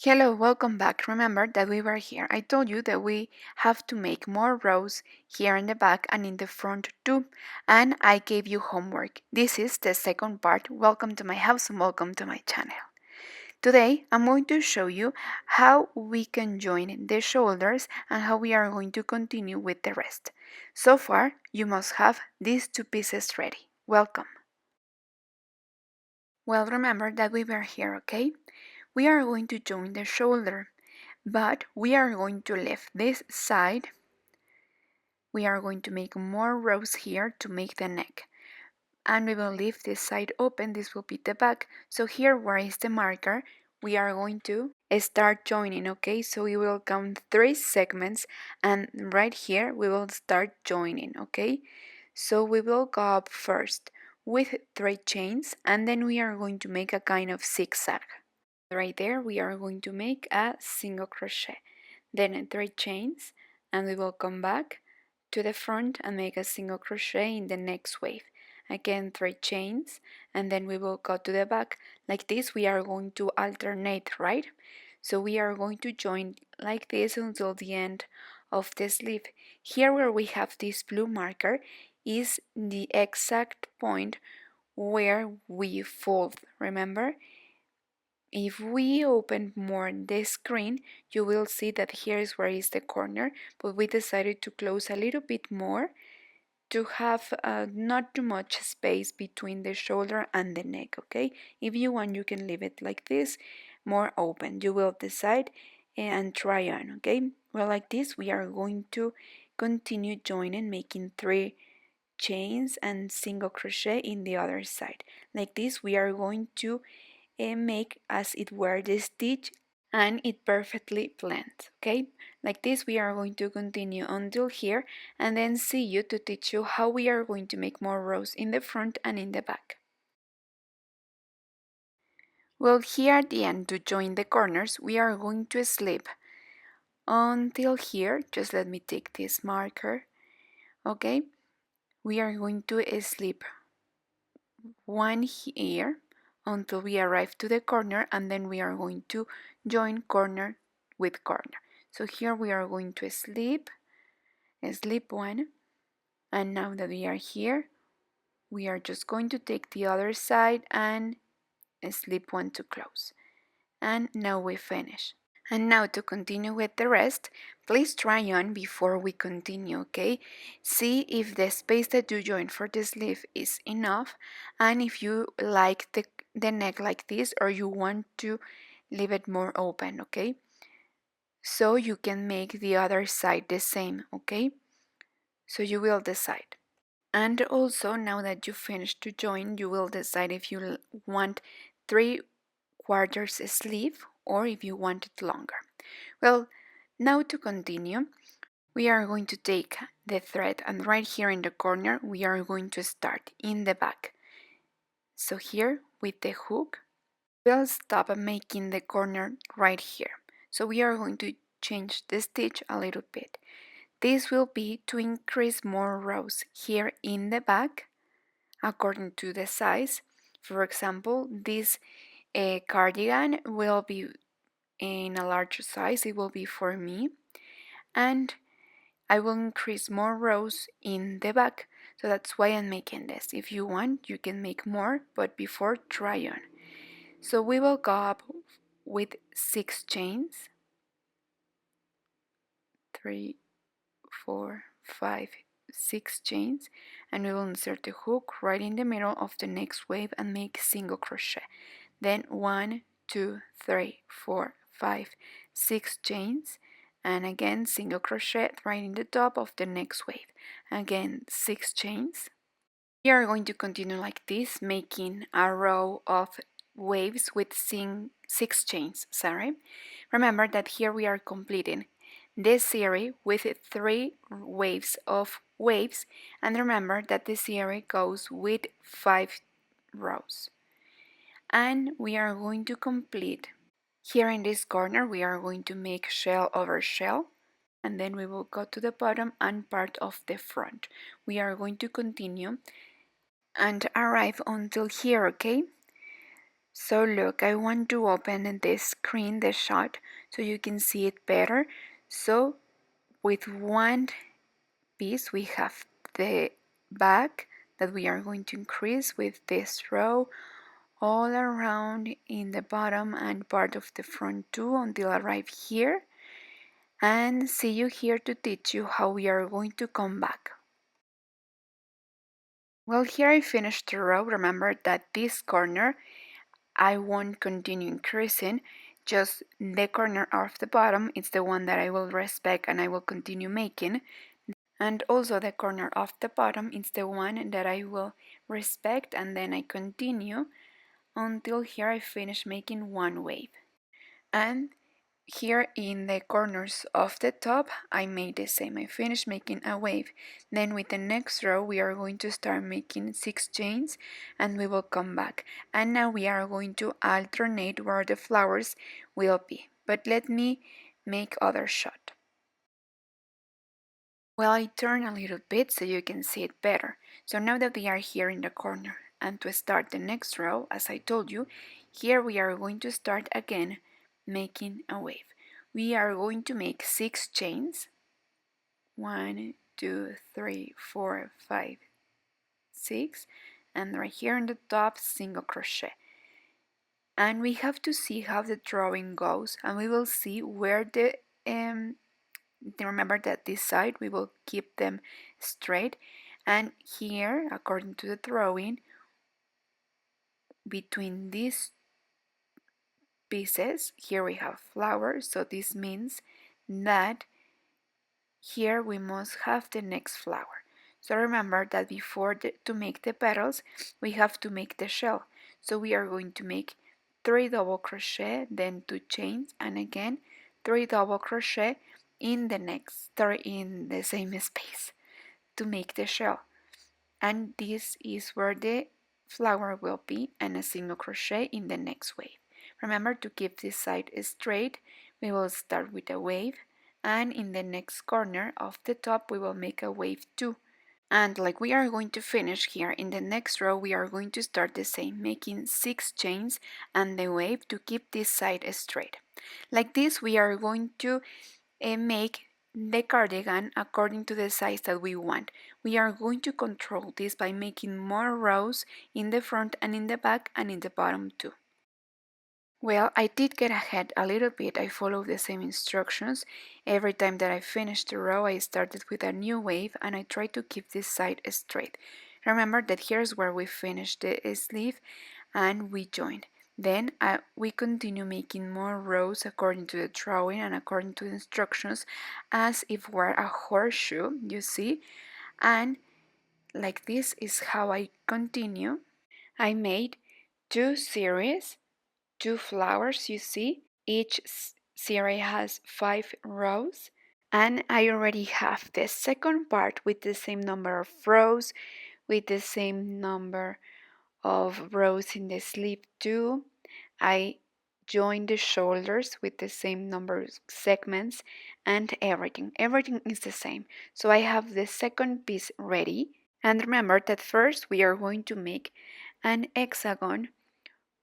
Hello, welcome back. Remember that we were here. I told you that we have to make more rows here in the back and in the front too, and I gave you homework. This is the second part. Welcome to my house and welcome to my channel. Today, I'm going to show you how we can join the shoulders and how we are going to continue with the rest. So far, you must have these two pieces ready. Welcome. Well, remember that we were here, okay? We are going to join the shoulder, but we are going to lift this side. We are going to make more rows here to make the neck. And we will leave this side open. This will be the back. So here, where is the marker? We are going to start joining, okay? So we will count 3 segments, and right here we will start joining, okay? So we will go up first with 3 chains, and then we are going to make a kind of zigzag. Right there we are going to make a single crochet, then 3 chains, and we will come back to the front and make a single crochet in the next wave. Again 3 chains, and then we will go to the back. Like this we are going to alternate, right? So we are going to join like this until the end of the sleeve. Here where we have this blue marker is the exact point where we fold, remember? If we open more the screen, you will see that here is where is the corner, but we decided to close a little bit more to have not too much space between the shoulder and the neck, okay? If you want, you can leave it like this, more open. You will decide and try on, okay? Well, like this, we are going to continue joining, making 3 chains and single crochet in the other side. Like this, we are going to make as it were the stitch and it perfectly blends, okay? Like this we are going to continue until here and then see you to teach you how we are going to make more rows in the front and in the back. Well, here at the end, to join the corners, we are going to slip until here. Just let me take this marker, okay? We are going to slip one here until we arrive to the corner, and then we are going to join corner with corner. So here we are going to slip one, and now that we are here, we are just going to take the other side and slip one to close. And now we finish. And now to continue with the rest, please try on before we continue, okay? See if the space that you joined for the sleeve is enough, and if you like the neck like this or you want to leave it more open, okay? So you can make the other side the same, okay? So you will decide. And also, now that you finished to join, you will decide if you want 3/4 sleeve or if you want it longer. Well, now to continue, we are going to take the thread, and right here in the corner we are going to start in the back. So here with the hook, we'll stop making the corner right here. So we are going to change the stitch a little bit. This will be to increase more rows here in the back according to the size. For example, this cardigan will be in a larger size, it will be for me, and I will increase more rows in the back, so that's why I'm making this. If you want, you can make more, but before, try on. So we will go up with 6 chains, 3, 4, 5, 6 chains, and we will insert the hook right in the middle of the next wave and make single crochet. Then 1, 2, 3, 4, 5, 6 chains, and again single crochet right in the top of the next wave. Again 6 chains. We are going to continue like this, making a row of waves with 6 chains. Remember that here we are completing this series with 3 waves of waves, and remember that the series goes with 5 rows. And we are going to complete here in this corner. We are going to make shell over shell, and then we will go to the bottom and part of the front. We are going to continue and arrive until here, okay? So look, I want to open this screen, the shot, so you can see it better. So with one piece we have the back that we are going to increase with this row all around in the bottom and part of the front too until I arrive here, and see you here to teach you how we are going to come back. Well, here I finished the row. Remember that this corner I won't continue increasing, just the corner of the bottom is the one that I will respect and I will continue making, and also the corner of the bottom is the one that I will respect, and then I continue until here I finish making one wave. And here in the corners of the top I made the same. I finished making a wave. Then with the next row we are going to start making 6 chains and we will come back. And now we are going to alternate where the flowers will be. But let me make other shot. Well, I turn a little bit so you can see it better. So now that we are here in the corner, and to start the next row, as I told you, here we are going to start again making a wave. We are going to make 6 chains. 1, 2, 3, 4, 5, 6, and right here on the top single crochet. And we have to see how the drawing goes, and we will see where remember that this side we will keep them straight, and here according to the drawing between these pieces here we have flowers, so this means that here we must have the next flower. So remember that before to make the petals we have to make the shell, so we are going to make 3 double crochet, then 2 chains, and again 3 double crochet in the next 3 in the same space to make the shell. And this is where the flower will be, and a single crochet in the next wave. Remember to keep this side straight. We will start with a wave, and in the next corner of the top we will make a wave too. And like we are going to finish here in the next row, we are going to start the same, making 6 chains and the wave to keep this side straight. Like this we are going to make the cardigan according to the size that we want. We are going to control this by making more rows in the front and in the back and in the bottom too. Well, I did get ahead a little bit. I followed the same instructions. Every time that I finished the row, I started with a new wave and I tried to keep this side straight. Remember that here's where we finished the sleeve and we joined. Then we continue making more rows according to the drawing and according to the instructions, as if we're a horseshoe, you see. And like this is how I continue. I made 2 series, 2 flowers, you see. Each series has 5 rows. And I already have the second part with the same number of rows, with the same number of rows in the sleeve too. I join the shoulders with the same number of segments, and everything is the same. So I have the second piece ready, and remember that first we are going to make an hexagon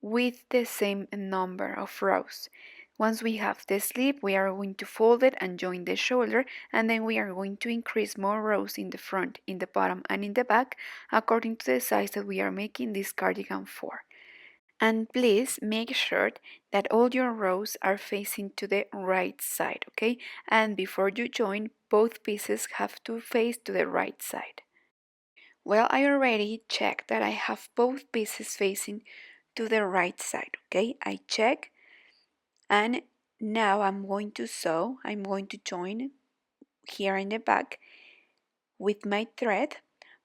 with the same number of rows. Once we have the sleeve, we are going to fold it and join the shoulder, and then we are going to increase more rows in the front, in the bottom, and in the back according to the size that we are making this cardigan for. And please make sure that all your rows are facing to the right side, okay? And before you join, both pieces have to face to the right side. Well, I already checked that I have both pieces facing to the right side, okay? I check, and now I'm going to sew. I'm going to join here in the back with my thread.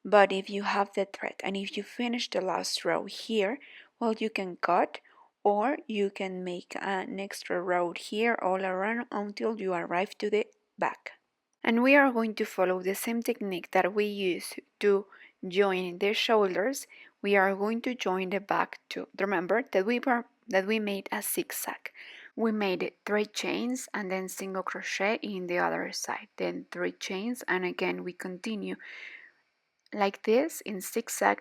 But if you have the thread and if you finish the last row here, well, you can cut, or you can make an extra row here all around until you arrive to the back. And we are going to follow the same technique that we use to join the shoulders. We are going to join the back too. Remember that we made a zigzag. We made 3 chains and then single crochet in the other side, then 3 chains, and again we continue like this in zigzag,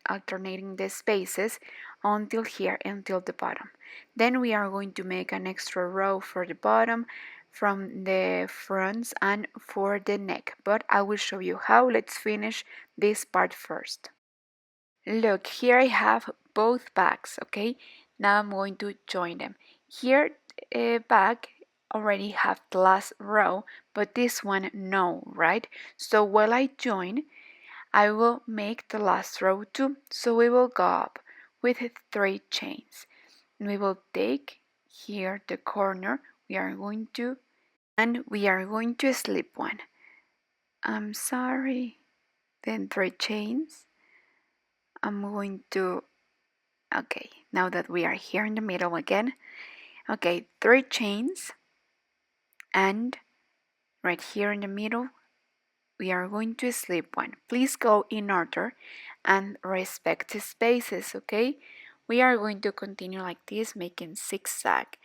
alternating the spaces until here, until the bottom. Then we are going to make an extra row for the bottom from the fronts and for the neck, but I will show you how. Let's finish this part first. Look, here I have both bags, okay? Now I'm going to join them. Here bag already have the last row, but this one no, right? So while I join, I will make the last row too. So we will go up with 3 chains. And we will take here the corner. We are going to slip one. I'm sorry. Then 3 chains. I'm going to Okay, now that we are here in the middle again. Okay, 3 chains, and right here in the middle we are going to slip one. Please go in order and respect the spaces, okay? We are going to continue like this, making zigzag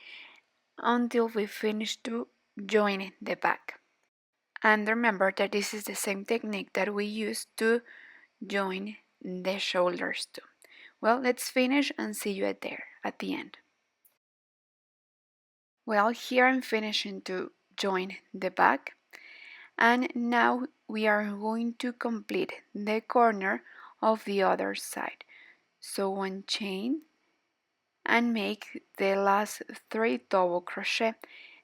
until we finish to join the back. And remember that this is the same technique that we use to join the shoulders too. Well, let's finish and see you at the end. Well, here I'm finishing to join the back, and now we are going to complete the corner of the other side. So 1 chain and make the last 3 double crochet.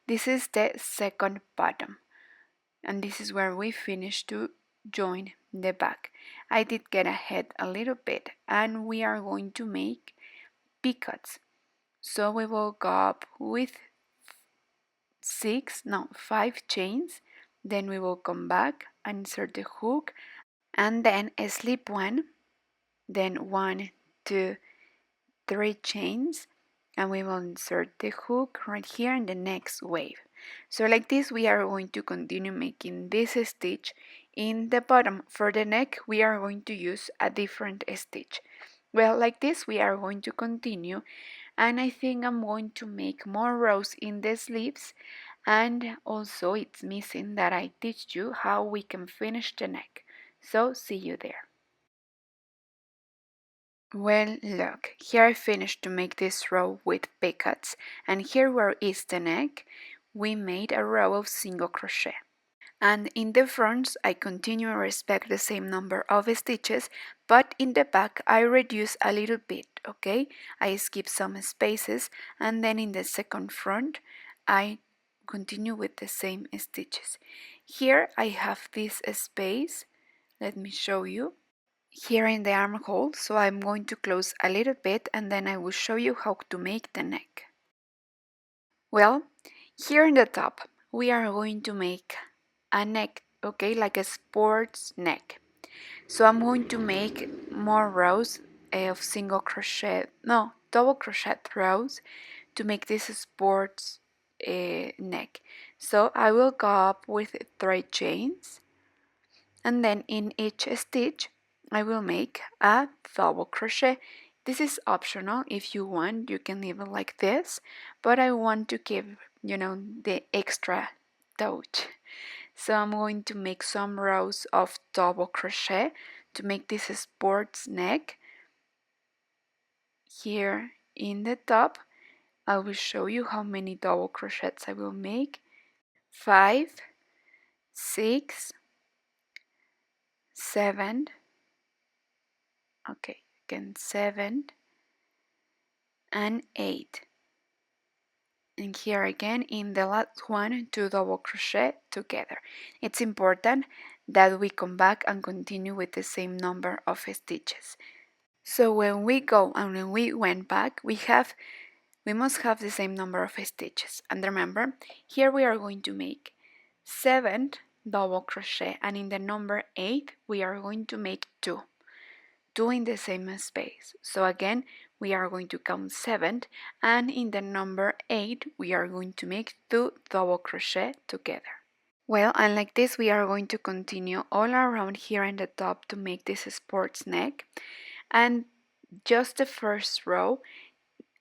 This is the second bottom, and this is where we finish to join the back. I did get ahead a little bit, and we are going to make picots. So we will go up with 5 chains, then we will come back and insert the hook and then slip one, then 1, 2, 3 chains, and we will insert the hook right here in the next wave. So like this we are going to continue making this stitch in the bottom. For the neck we are going to use a different stitch. Well, like this we are going to continue, and I think I'm going to make more rows in the sleeves, and also it's missing that I teach you how we can finish the neck. So see you there. Well, look, here I finished to make this row with picots, and here where is the neck, we made a row of single crochet. And in the fronts I continue to respect the same number of stitches, but in the back I reduce a little bit, okay? I skip some spaces, and then in the second front I continue with the same stitches. Here I have this space, let me show you. Here in the armhole, so I'm going to close a little bit and then I will show you how to make the neck. Well, here in the top we are going to make a neck, okay, like a sports neck. So I'm going to make more rows of single crochet, no, double crochet rows to make this sports neck. So I will go up with 3 chains, and then in each stitch I will make a double crochet. This is optional. If you want, you can leave it like this, but I want to give, the extra touch. So I'm going to make some rows of double crochet to make this sports neck. Here in the top I will show you how many double crochets I will make. 5, 6, 7, okay, again 7 and 8. And here again in the last one, 2 double crochet together. It's important that we come back and continue with the same number of stitches. So when we go and when we went back, we must have the same number of stitches. And remember, here we are going to make 7 double crochet, and in the number 8 we are going to make 2 in the same space. So again we are going to count 7, and in the number 8 we are going to make 2 double crochet together. Well, and like this we are going to continue all around here in the top to make this sports neck, and just the first row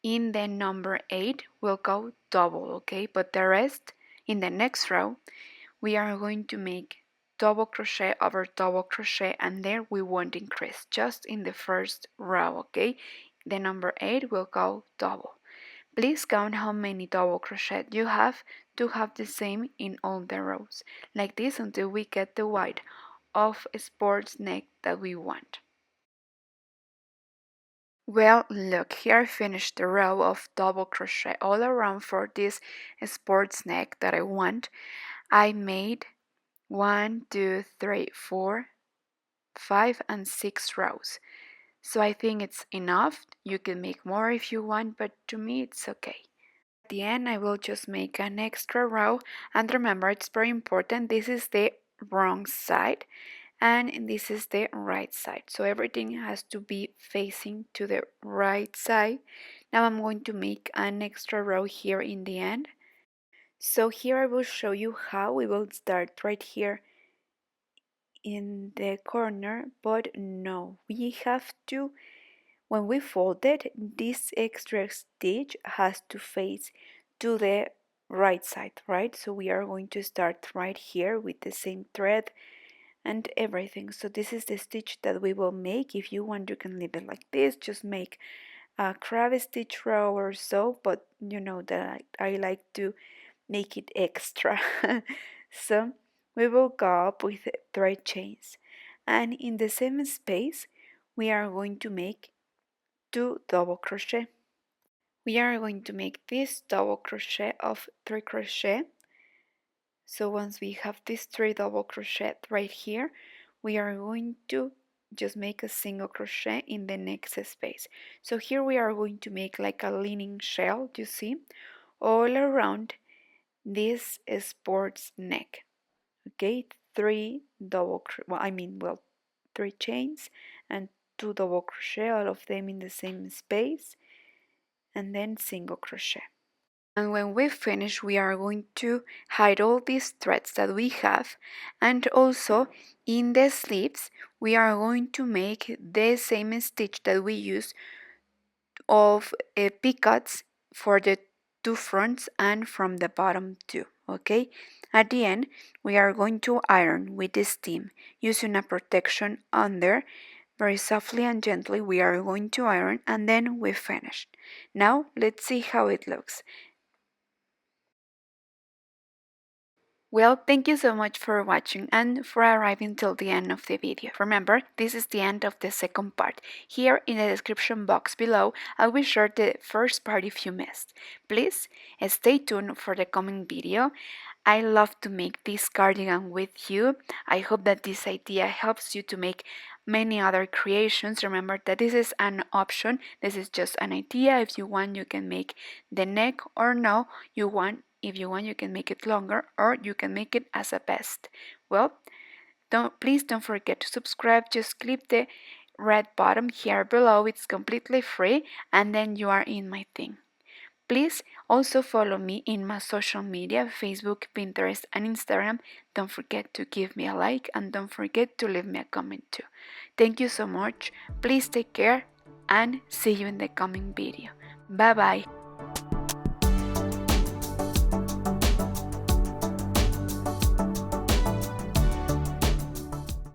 in the number 8 will go double, okay? But the rest in the next row we are going to make double crochet over double crochet, and there we won't increase, just in the first row, okay? the number 8 will go double. Please count how many double crochet you have to have the same in all the rows, like this until we get the width of a sports neck that we want. Well, look, here I finished the row of double crochet all around for this sports neck that I want. I made 1, 2, 3, 4, 5, and 6 rows. So I think it's enough. You can make more if you want, but to me it's okay. At the end, I will just make an extra row, and remember, it's very important, this is the wrong side and this is the right side, so everything has to be facing to the right side. Now I'm going to make an extra row here in the end. So here I will show you how we will start right here in the corner, but no, we have to, when we fold it, this extra stitch has to face to the right side, right? So we are going to start right here with the same thread and everything. So this is the stitch that we will make. If you want, you can leave it like this, just make a crab stitch row or so, but you know that I like to make it extra. So we will go up with thread chains, and in the same space we are going to make 2 double crochet. We are going to make this double crochet of 3 crochet. So once we have this 3 double crochet right here, we are going to just make a single crochet in the next space. So here we are going to make like a leaning shell, you see, all around this sports neck. Okay, 3 double well 3 chains and 2 double crochet, all of them in the same space, and then single crochet. And when we finish, we are going to hide all these threads that we have, and also in the sleeves we are going to make the same stitch that we use of picots for the 2 fronts and from the bottom too. Okay, at the end we are going to iron with the steam using a protection under. Very softly and gently we are going to iron, and then we finish. Now let's see how it looks. Well, thank you so much for watching and for arriving till the end of the video. Remember, this is the end of the second part. Here in the description box below, I will share the first part if you missed. Please stay tuned for the coming video. I love to make this cardigan with you. I hope that this idea helps you to make many other creations. Remember that this is an option. This is just an idea. If you want, you can make the neck, or no, if you want, you can make it longer, or you can make it as a vest. Well, please don't forget to subscribe. Just click the red button here below. It's completely free, and then you are in my thing. Please also follow me in my social media, Facebook, Pinterest, and Instagram. Don't forget to give me a like, and don't forget to leave me a comment too. Thank you so much. Please take care and see you in the coming video. Bye bye.